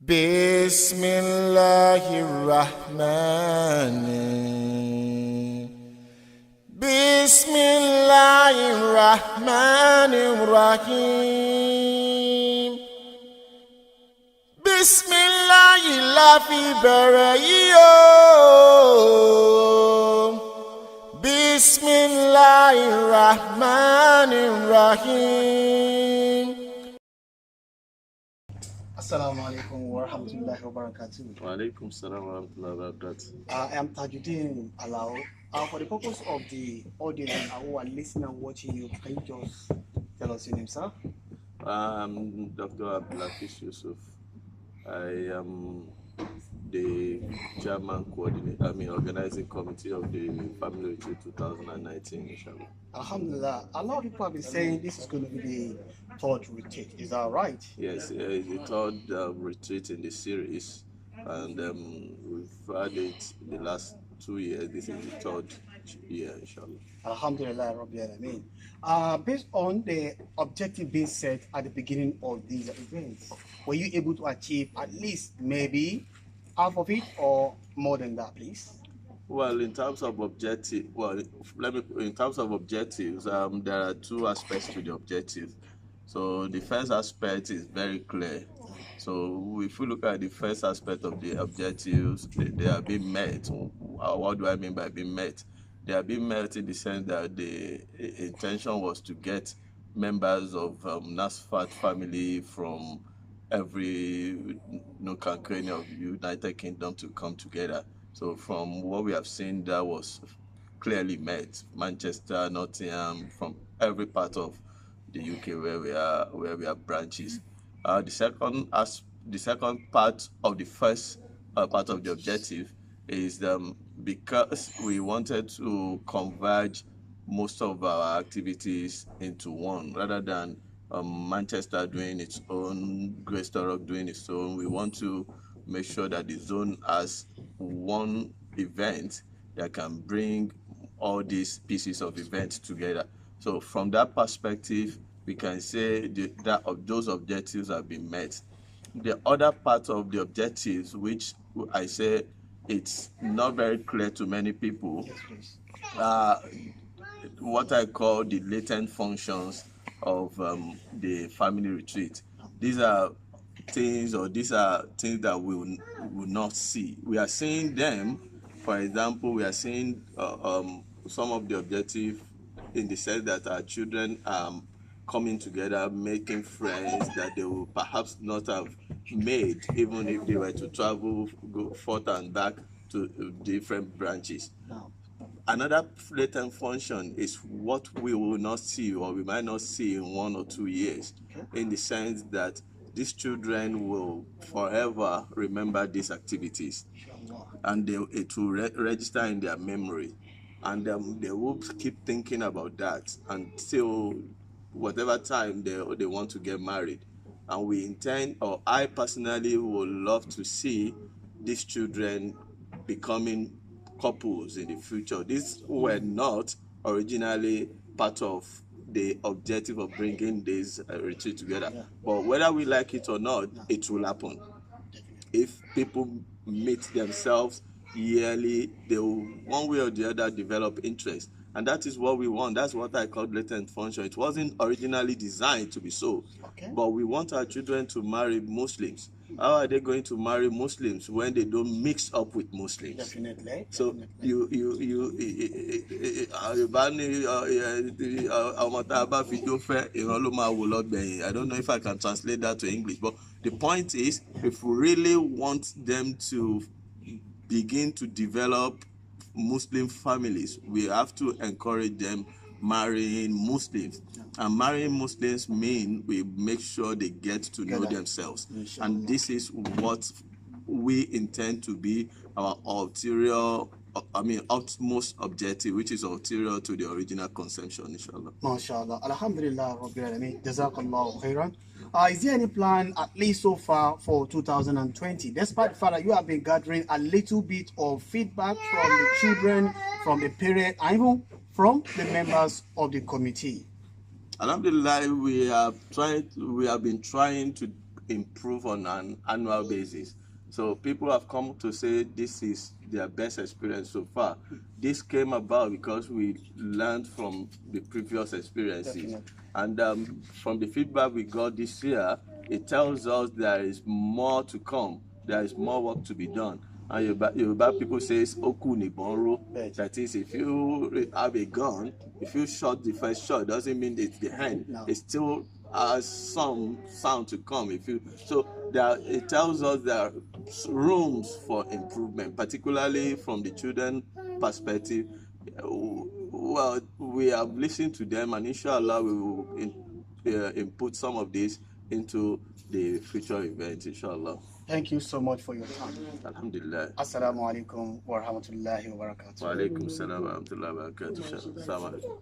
Bismillahirrahmanirrahim. Bismillah la fi bẹ̀rẹ̀ yìí o. Bismillahirrahmanirrahim. Assalamu alaikum wa rahmatullahi wa barakatuh. Wa alaikum salam wa rahmatullahi wa barakatuh. I am Tajuddin Alao. For the purpose of the audience who are listening and watching you, can you just tell us your name, sir? I'm Dr. Abdul-Hafeez Yusuf. I am the chairman organizing committee of the Family Retreat 2019, inshallah. Alhamdulillah. A lot of people have been saying this is going to be the third retreat. Is that right? Yes, it's the third retreat in the series, and we've had it the last 2 years. This is the third year, inshallah. Alhamdulillah, Rabbil Alameen. Based on the objective being set at the beginning of these events, were you able to achieve at least maybe half of it or more than that, please? Well, in terms of objectives, there are two aspects to the objective. So the first aspect is very clear. So if we look at the first aspect of the objectives, they are being met. What do I mean by being met? They are being met in the sense that the intention was to get members of NASFAT family from every nook and cranny of the United Kingdom to come together. So from what we have seen, that was clearly met. Manchester, Nottingham, from every part of the UK where we have branches. The second part of the first part of the objective is because we wanted to converge most of our activities into one, rather than Manchester doing its own, Greystock doing its own. We want to make sure that the zone has one event that can bring all these pieces of events together. So from that perspective, we can say that those objectives have been met. The other part of the objectives, which I say it's not very clear to many people, what I call the latent functions of the family retreat. These are things that we will not see. We are seeing them. For example, we are seeing some of the objectives in the sense that our children are coming together, making friends that they will perhaps not have made even if they were to travel, go forth and back to different branches. Another latent function is what we will not see, or we might not see in 1 or 2 years, in the sense that these children will forever remember these activities, and it will register in their memory, and they will keep thinking about that until whatever time they want to get married. And we intend, or I personally would love to see these children becoming couples in the future. These were not originally part of the objective of bringing this retreat together, but whether we like it or not, it will happen. If people meet themselves yearly, they will one way or the other develop interest, and that is what we want. That's what I call latent function. It wasn't originally designed to be so, but we want our children to marry Muslims. How are they going to marry Muslims when they don't mix up with Muslims? Definitely. So I don't know if I can translate that to English, but the point is, if we really want them to begin to develop Muslim families, we have to encourage them marrying Muslims. And marrying Muslims mean we make sure they get to know themselves. And this is what we intend to be our utmost objective, which is ulterior to the original conception, inshallah. MashaAllah. Alhamdulillah, Rabbil Alameen. Jazakallahu khairan. Is there any plan, at least so far, for 2020? Despite the fact that you have been gathering a little bit of feedback from the children, from the parents, and even from the members of the committee. Alhamdulillah, we have been trying to improve on an annual basis. So people have come to say this is their best experience so far. This came about because we learned from the previous experiences. Definitely. And from the feedback we got this year, it tells us there is more to come. There is more work to be done. And Yoruba people says "Oku ni bonro." That is, if you have a gun, if you shot the first shot, doesn't mean it's the end. No. It still has some sound to come. It tells us there are rooms for improvement, particularly from the children perspective. Well, we have listened to them, and inshallah we will input some of this into the future events, inshallah. Thank you so much for your time. Alhamdulillah. Assalamu alaikum wa rahmatullahi wa barakatuh. Wa alaikum salam wa rahmatullahi wa barakatuh. Assalamu alaikum.